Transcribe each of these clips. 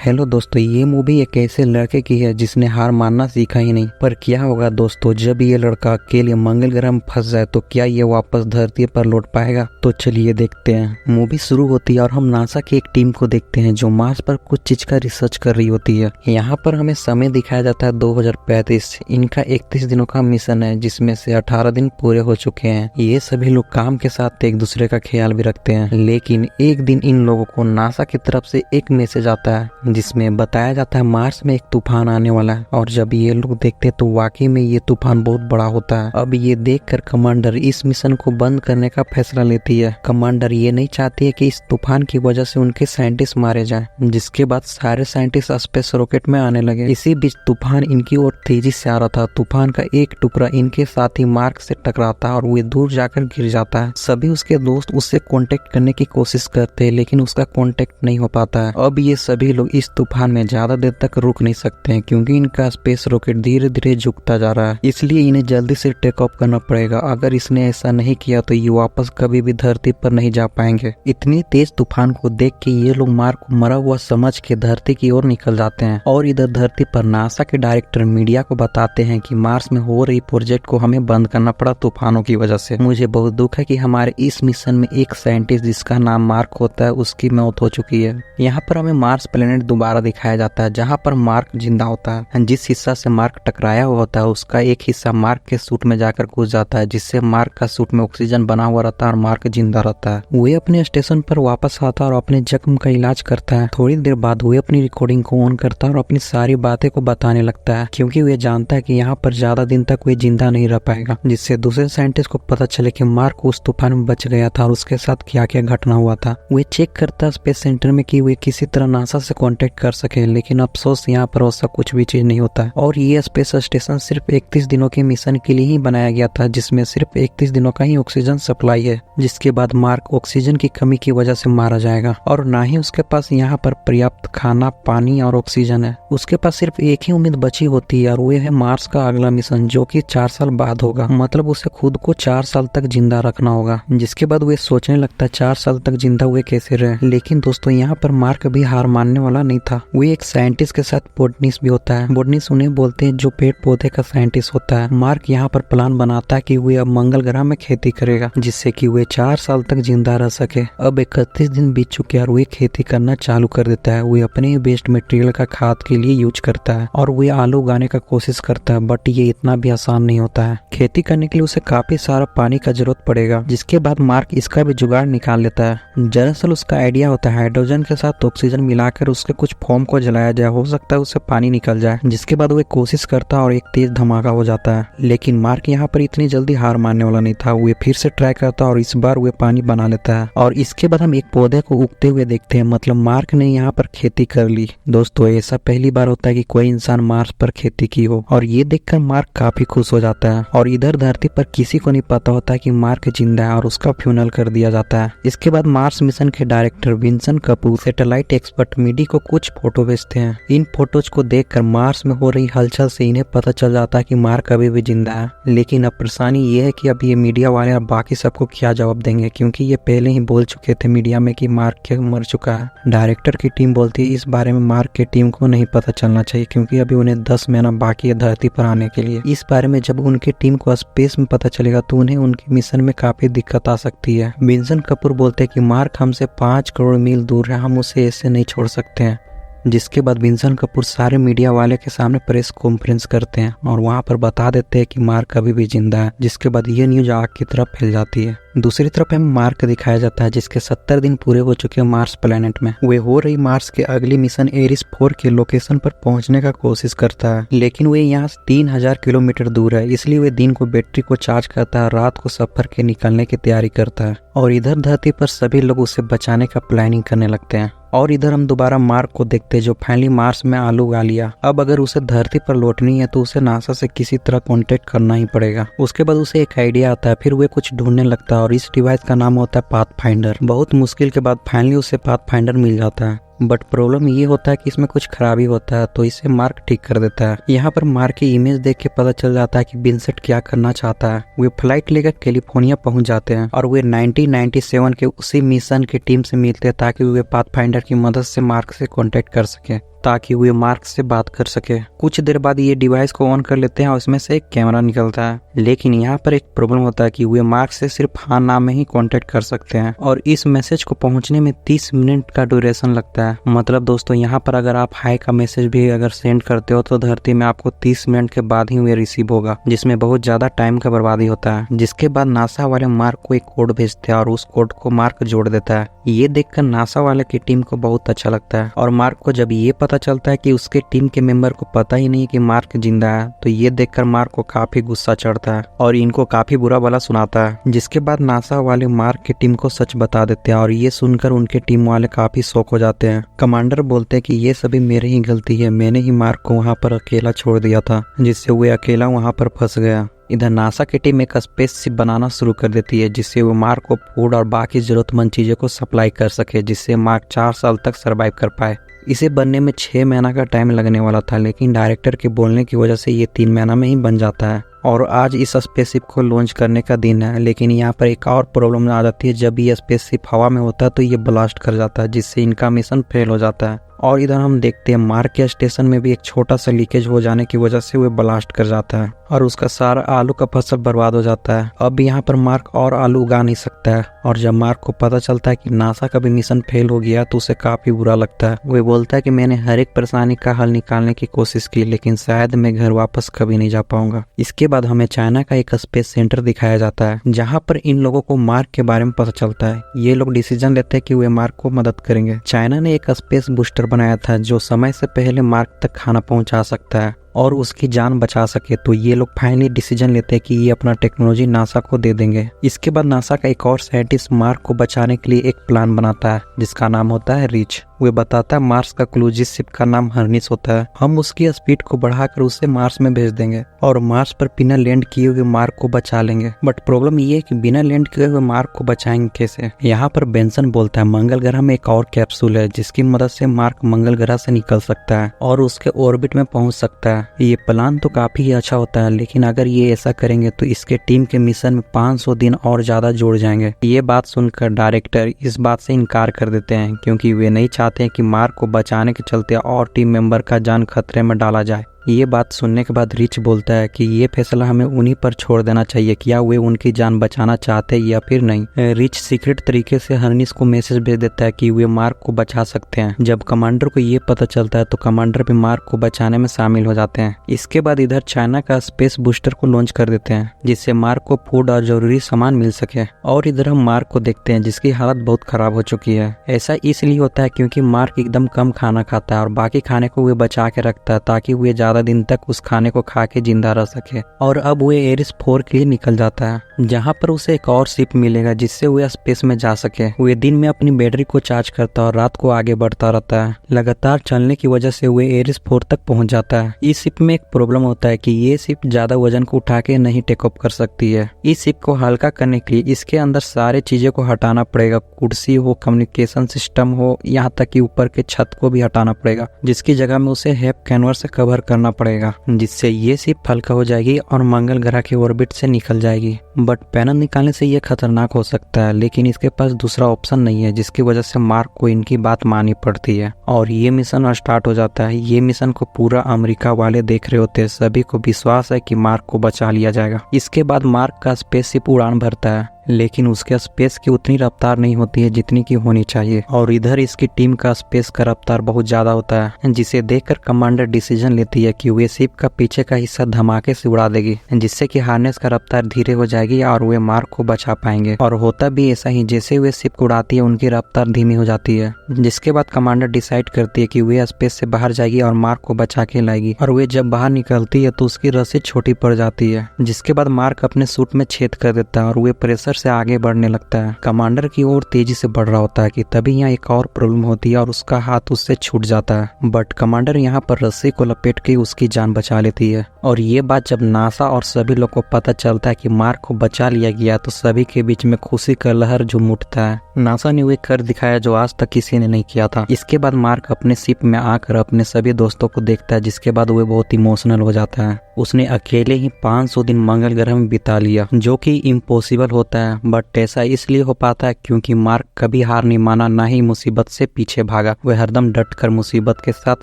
Hello दोस्तों, ये movie एक ऐसे लड़के की है जिसने हार मानना सीखा ही नहीं। पर क्या होगा दोस्तों, जब ये लड़का अकेले मंगल ग्रह में फंस जाए तो क्या ये वापस धरती पर लौट पाएगा? तो चलिए देखते हैं। मूवी शुरू होती है और हम नासा की एक टीम को देखते हैं जो मार्स पर कुछ चीज का रिसर्च कर रही होती है। यहाँ पर हमें समय दिखाया जाता है 2035। इनका 31 दिनों का मिशन है जिसमें से 18 दिन पूरे हो चुके हैं। ये सभी लोग काम के साथ एक दूसरे का ख्याल भी रखते हैं। लेकिन एक दिन इन लोगों को नासा की तरफ से एक मैसेज आता है जिसमें बताया जाता है मार्स में एक तूफान आने वाला है। और जब ये लोग देखते हैं तो वाकई में ये तूफान बहुत बड़ा होता है। अब ये देखकर कमांडर इस मिशन को बंद करने का फैसला लेती है। कमांडर ये नहीं चाहती है कि इस तूफान की वजह से उनके साइंटिस्ट मारे जाएं, जिसके बाद सारे साइंटिस्ट स्पेस रॉकेट में आने लगे। इसी बीच तूफान इनकी ओर तेजी से आ रहा था। तूफान का एक टुकड़ा इनके साथ ही मार्क से टकराता है और वो दूर जाकर गिर जाता है। सभी उसके दोस्त उससे कांटेक्ट करने की कोशिश करते हैं लेकिन उसका कांटेक्ट नहीं हो पाता है। अब ये सभी लोग इस तूफान में ज्यादा देर तक रुक नहीं सकते हैं क्योंकि इनका स्पेस रॉकेट धीरे धीरे झुकता जा रहा है। इसलिए इन्हें जल्दी से टेक ऑफ करना पड़ेगा। अगर इसने ऐसा नहीं किया तो ये वापस कभी भी धरती पर नहीं जा पाएंगे। इतनी तेज तूफान को देख के ये लोग मार्क को मरा हुआ समझ के धरती की ओर निकल जाते हैं। और इधर धरती पर नासा के डायरेक्टर मीडिया को बताते हैं कि मार्स में हो रही प्रोजेक्ट को हमें बंद करना पड़ा तूफानों की वजह से। मुझे बहुत दुख है कि हमारे इस मिशन में एक साइंटिस्ट जिसका नाम मार्क होता है उसकी मौत हो चुकी है। यहाँ पर हमें मार्स प्लेनेट दोबारा दिखाया जाता है जहाँ पर मार्क जिंदा होता है। जिस हिस्सा से मार्क टकराया हुआ होता है उसका एक हिस्सा मार्क के सूट में जाकर घुस जाता है, जिससे मार्क का सूट में ऑक्सीजन बना हुआ रहता है और मार्क जिंदा रहता है। वे अपने स्टेशन पर वापस आता है और अपने जख्म का इलाज करता है। थोड़ी देर बाद वे अपनी रिकॉर्डिंग को ऑन करता है और अपनी सारी बातें को बताने लगता है क्योंकि वे जानता है कि यहाँ पर ज्यादा दिन तक वे जिंदा नहीं रह पाएगा, जिससे दूसरे साइंटिस्ट को पता चले कि मार्क उस तूफान में बच गया था और उसके साथ क्या क्या घटना हुआ था। वे चेक करता है स्पेस सेंटर में कि वे किसी तरह नासा से कांटेक्ट कर सके, लेकिन अफसोस यहाँ पर वैसा कुछ भी चीज नहीं होता है। और ये स्पेस स्टेशन सिर्फ 31 दिनों के मिशन के लिए ही बनाया गया था, जिसमें सिर्फ 31 दिनों का ही ऑक्सीजन सप्लाई है, जिसके बाद मार्क ऑक्सीजन की कमी की वजह से मारा जाएगा। और ना ही उसके पास यहाँ पर पर्याप्त खाना, पानी और ऑक्सीजन है। उसके पास सिर्फ एक ही उम्मीद बची होती है और वो है मार्स का अगला मिशन, जो कि 4 साल बाद होगा। मतलब उसे खुद को 4 साल तक जिंदा रखना होगा। जिसके बाद वे सोचने लगता है 4 साल तक जिंदा हुए कैसे रहे। लेकिन दोस्तों यहाँ पर मार्क भी हार मानने वाला नहीं था। वे एक साइंटिस्ट के साथ बोटनिस्ट भी होता है। बोटनिस्ट उन्हें बोलते हैं जो पेड़ पौधे का साइंटिस्ट होता है। मार्क यहाँ पर प्लान बनाता है कि वे अब मंगल ग्रह में खेती करेगा, जिससे कि वे 4 साल तक जिंदा रह सके। अब 31 दिन बीत चुके और वे खेती करना चालू कर देता है। वे अपने वेस्ट मटेरियल का खाद के लिए यूज करता है और वे आलू उगाने का कोशिश करता है, बट ये इतना भी आसान नहीं होता है। खेती करने के लिए उसे काफी सारा पानी का जरूरत पड़ेगा। जिसके बाद मार्क इसका भी जुगाड़ निकाल लेता है। दरअसल उसका आइडिया होता है हाइड्रोजन के साथ ऑक्सीजन मिलाकर उसके कुछ फॉर्म को जलाया जाए, हो सकता है उससे पानी निकल जाए। जिसके बाद वो कोशिश करता है और एक तेज धमाका हो जाता है। लेकिन मार्क यहाँ पर इतनी जल्दी हार मानने वाला नहीं था। वो फिर से ट्राई करता है और इस बार वो पानी बना लेता है। और इसके बाद हम एक पौधे को उगते हुए देखते हैं। मतलब मार्क ने यहाँ पर खेती कर ली। दोस्तों ऐसा पहली बार होता है कि कोई इंसान मार्स पर खेती की हो, और ये देखकर मार्क काफी खुश हो जाता है। और इधर धरती पर किसी को नहीं पता होता है कि मार्क जिंदा है और उसका फ्यूनल कर दिया जाता है। इसके बाद मार्स मिशन के director Vinson Kapoor satellite expert मीडी को कुछ फोटो भेजते हैं। इन फोटोज को देखकर मार्स में हो रही हलचल से इन्हें पता चल जाता है कि मार्क अभी भी जिंदा है। लेकिन अब परेशानी ये है कि अब ये मीडिया वाले और बाकी सबको क्या जवाब देंगे, क्योंकि ये पहले ही बोल चुके थे मीडिया में कि मार्क मर चुका है। डायरेक्टर की टीम बोलती है इस बारे में मार्क की टीम को नहीं पता चलना चाहिए क्योंकि अभी उन्हें 10 महीना बाकी है धरती पर आने के लिए। इस बारे में जब उनकी टीम को स्पेस में पता चलेगा तो उन्हें उनके मिशन में काफी दिक्कत आ सकती है। विंसन कपूर बोलते हैं कि मार्क हमसे 5 करोड़ मील दूर है, हम उसे ऐसे नहीं छोड़ सकते हैं। जिसके बाद विंसन कपूर सारे मीडिया वाले के सामने प्रेस कॉन्फ्रेंस करते हैं और वहां पर बता देते हैं कि मार्क अभी भी जिंदा है। जिसके बाद ये न्यूज आग की तरफ फैल जाती है। दूसरी तरफ हमें मार्क दिखाया जाता है जिसके 70 दिन पूरे हो चुके हैं मार्स प्लेनेट में। वे हो रही मार्स के अगली मिशन एरिस 4 के लोकेशन पर पहुंचने का कोशिश करता है, लेकिन वे यहाँ 3000 किलोमीटर दूर है। इसलिए वे दिन को बैटरी को चार्ज करता है, रात को सफर के निकलने की तैयारी करता है। और इधर धरती पर सभी लोग उसे बचाने का प्लानिंग करने लगते हैं। और इधर हम दोबारा मार्क को देखते हैं जो फाइनली मार्स में आलू उगा लिया। अब अगर उसे धरती पर लौटनी है तो उसे नासा से किसी तरह कांटेक्ट करना ही पड़ेगा। उसके बाद उसे एक आइडिया आता है, फिर वे कुछ ढूंढने लगता है और इस डिवाइस का नाम होता है पाथफाइंडर। बहुत मुश्किल के बाद फाइनली उसे पाथफाइंडर मिल जाता है। बट प्रॉब्लम ये होता है कि इसमें कुछ खराबी होता है, तो इसे मार्क ठीक कर देता है। यहाँ पर मार्क की इमेज देख के पता चल जाता है कि विंसेंट क्या करना चाहता है। वे फ्लाइट लेकर कैलिफोर्निया पहुंच जाते हैं और वे 1997 के उसी मिशन की टीम से मिलते हैं ताकि वे पाथफाइंडर की मदद से मार्क से कांटेक्ट कर सके। ताकि वे मार्क से बात कर सके। कुछ देर बाद ये डिवाइस को ऑन कर लेते हैं और इसमें से एक कैमरा निकलता है, लेकिन यहाँ पर एक प्रॉब्लम होता है कि वे मार्क से सिर्फ हाँ ना में ही कांटेक्ट कर सकते हैं और इस मैसेज को पहुंचने में 30 मिनट का ड्यूरेशन लगता है। मतलब दोस्तों यहाँ पर अगर आप हाई का मैसेज भी अगर सेंड करते हो तो धरती में आपको 30 मिनट के बाद ही वे रिसीव होगा, जिसमें बहुत ज्यादा टाइम का बर्बादी होता है। जिसके बाद नासा वाले मार्क को एक कोड भेजते हैं और उस कोड को मार्क जोड़ देता है। ये देखकर नासा वाले की टीम को बहुत अच्छा लगता है और मार्क को जब ये पता चलता है कि उसके टीम के मेंबर को पता ही नहीं कि मार्क जिंदा है, तो ये देखकर मार्क को काफी गुस्सा चढ़ता है और इनको काफी बुरा भला सुनाता है। जिसके बाद नासा वाले मार्क की टीम को सच बता देते हैं और ये सुनकर उनके टीम वाले काफी शॉक हो जाते हैं। कमांडर बोलते हैं कि ये सभी मेरी ही गलती है, मैंने ही मार्क को वहाँ पर अकेला छोड़ दिया था, जिससे वे अकेला वहाँ पर फंस गया। इधर नासा की टीम एक स्पेसशिप बनाना शुरू कर देती है, जिससे वो मार्क को फूड और बाकी जरूरतमंद चीजों को सप्लाई कर सके, जिससे मार्क 4 साल तक सरवाइव कर पाए। इसे बनने में 6 महीना का टाइम लगने वाला था, लेकिन डायरेक्टर के बोलने की वजह से ये 3 महीना में ही बन जाता है और आज इस स्पेसशिप को लॉन्च करने का दिन है। लेकिन यहाँ पर एक और प्रॉब्लम आ जाती है, जब ये स्पेसशिप हवा में होता है तो ये ब्लास्ट कर जाता है, जिससे इनका मिशन फेल हो जाता है। और इधर हम देखते हैं मार्क के स्टेशन में भी एक छोटा सा लीकेज हो जाने की वजह से वो ब्लास्ट कर जाता है और उसका सारा आलू का फसल बर्बाद हो जाता है। अब यहाँ पर मार्क और आलू उगा नहीं सकता है और जब मार्क को पता चलता है कि नासा का भी मिशन फेल हो गया तो उसे काफी बुरा लगता है। वो बोलता है कि मैंने हर एक परेशानी का हल निकालने की कोशिश की, लेकिन शायद मैं घर वापस कभी नहीं जा पाऊंगा। इसके बाद हमें चाइना का एक स्पेस सेंटर दिखाया जाता है, जहाँ पर इन लोगों को मार्क के बारे में पता चलता है। ये लोग डिसीजन लेते हैं कि वे मार्क को मदद करेंगे। चाइना ने एक स्पेस बूस्टर बनाया था जो समय से पहले मार्क तक खाना पहुंचा सकता है और उसकी जान बचा सके, तो ये लोग फाइनली डिसीजन लेते हैं कि ये अपना टेक्नोलॉजी नासा को दे देंगे। इसके बाद नासा का एक और साइंटिस्ट मार्क को बचाने के लिए एक प्लान बनाता है, जिसका नाम होता है रिच। वो बताता है मार्स का क्लू, जिस शिप का नाम हर्निस होता है, हम उसकी स्पीड को बढ़ाकर उसे मार्स में भेज देंगे और मार्स पर बिना लैंड किए हुए मार्क को बचा लेंगे। बट प्रॉब्लम ये है कि बिना लैंड किए हुए मार्क को बचाएंगे कैसे। यहाँ पर बेंसन बोलता है मंगल ग्रह में एक और कैप्सूल है, जिसकी मदद से मार्क मंगल ग्रह से निकल सकता है और उसके ऑर्बिट में पहुंच सकता है। ये प्लान तो काफी ही अच्छा होता है, लेकिन अगर ये ऐसा करेंगे तो इसके टीम के मिशन में 500 दिन और ज्यादा जुड़ जाएंगे। ये बात सुनकर डायरेक्टर इस बात से इनकार कर देते हैं, क्योंकि वे नहीं चाहते कि मार्क को बचाने के चलते और टीम मेंबर का जान खतरे में डाला जाए। ये बात सुनने के बाद रिच बोलता है कि ये फैसला हमें उन्हीं पर छोड़ देना चाहिए, क्या वे उनकी जान बचाना चाहते या फिर नहीं। रिच सीक्रेट तरीके से हर्निस को मैसेज भेज देता है कि वे मार्क को बचा सकते हैं। जब कमांडर को ये पता चलता है तो कमांडर भी मार्क को बचाने में शामिल हो जाते हैं। इसके बाद इधर चाइना का स्पेस बूस्टर को लॉन्च कर देते हैं, जिससे मार्क को फूड और जरूरी सामान मिल सके। और इधर हम मार्क को देखते हैं, जिसकी हालत बहुत खराब हो चुकी है। ऐसा इसलिए होता है क्योंकि मार्क एकदम कम खाना खाता है और बाकी खाने को वे बचा के रखता है, ताकि वे ज्यादा दिन तक उस खाने को खा के जिंदा रह सके। और अब वो एरिस 4 के लिए निकल जाता है, जहाँ पर उसे एक और शिप मिलेगा, जिससे वो स्पेस में जा सके। वो दिन में अपनी बैटरी को चार्ज करता है और रात को आगे बढ़ता रहता है। लगातार चलने की वजह से वो एरिस 4 तक पहुंच जाता है। इस शिप में एक प्रॉब्लम होता है कि ये शिप ज्यादा वजन को उठा के नहीं टेक ऑफ कर सकती है। इस शिप को हल्का करने के लिए इसके अंदर सारे चीजों को हटाना पड़ेगा, कुर्सी हो, कम्युनिकेशन सिस्टम हो, यहाँ तक कि ऊपर के छत को भी हटाना पड़ेगा, जिसकी जगह में उसे हेप कैनवर से कवर करना पड़ेगा, जिससे ये शिप हल्का हो जाएगी और मंगल ग्रह के ऑर्बिट से निकल जाएगी। बट पैनल निकालने से ये खतरनाक हो सकता है, लेकिन इसके पास दूसरा ऑप्शन नहीं है, जिसकी वजह से मार्क को इनकी बात माननी पड़ती है और ये मिशन स्टार्ट हो जाता है। ये मिशन को पूरा अमेरिका वाले देख रहे होते हैं। सभी को विश्वास है कि मार्क को बचा लिया जाएगा। इसके बाद मार्क का स्पेसशिप उड़ान भरता है, लेकिन उसके स्पेस की उतनी रफ्तार नहीं होती है जितनी की होनी चाहिए और इधर इसकी टीम का स्पेस का रफ्तार बहुत ज्यादा होता है, जिसे देखकर कमांडर डिसीजन लेती है कि वे शिप का पीछे का हिस्सा धमाके से उड़ा देगी, जिससे कि हार्नेस का रफ्तार धीरे हो जाएगी और वे मार्क को बचा पाएंगे। और होता भी ऐसा ही, जैसे वे शिप को उड़ाती है उनकी रफ्तार धीमी हो जाती है। जिसके बाद कमांडर डिसाइड करती है कि वे स्पेस से बाहर जाएगी और मार्क को बचा के लाएगी। और वे जब बाहर निकलती है तो उसकी रस्सी छोटी पड़ जाती है, जिसके बाद मार्क अपने सूट में छेद कर देता है और वे प्रेशर से आगे बढ़ने लगता है। कमांडर की ओर तेजी से बढ़ रहा होता है कि तभी यहाँ एक और प्रॉब्लम होती है और उसका हाथ उससे छूट जाता है। बट कमांडर यहाँ पर रस्सी को लपेट के उसकी जान बचा लेती है। और ये बात जब नासा और सभी लोग को पता चलता है कि मार्क को बचा लिया गया तो सभी के बीच में खुशी का लहर झूम उठता है। नासा ने वे कर दिखाया जो आज तक किसी ने नहीं किया था। इसके बाद मार्क अपने शिप में आकर अपने सभी दोस्तों को देखता है, जिसके बाद वे बहुत इमोशनल हो जाता है। उसने अकेले ही 500 दिन मंगल ग्रह में बिता लिया, जो कि इम्पॉसिबल होता है, बट ऐसा इसलिए हो पाता है क्योंकि मार्क कभी हार नहीं माना, ना ही मुसीबत से पीछे भागा। वह हरदम डट कर मुसीबत के साथ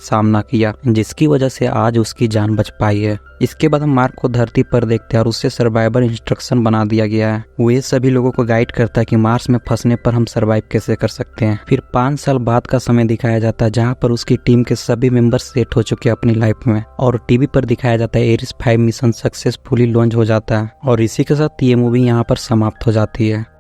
सामना किया, जिसकी वजह से आज उसकी जान बच पाई है। इसके बाद हम मार्क को धरती पर देखते हैं और उससे सर्वाइवर इंस्ट्रक्शन बना दिया गया है। वो ये सभी लोगों को गाइड करता है कि मार्स में फंसने पर हम सर्वाइव कैसे कर सकते हैं। फिर 5 साल बाद का समय दिखाया जाता है, जहाँ पर उसकी टीम के सभी मेंबर्स सेट हो चुके हैं अपनी लाइफ में, और टीवी पर दिखाया जाता है एरिस 5 मिशन सक्सेसफुली लॉन्च हो जाता है। और इसी के साथ ये मूवी यहाँ पर समाप्त हो जाती है।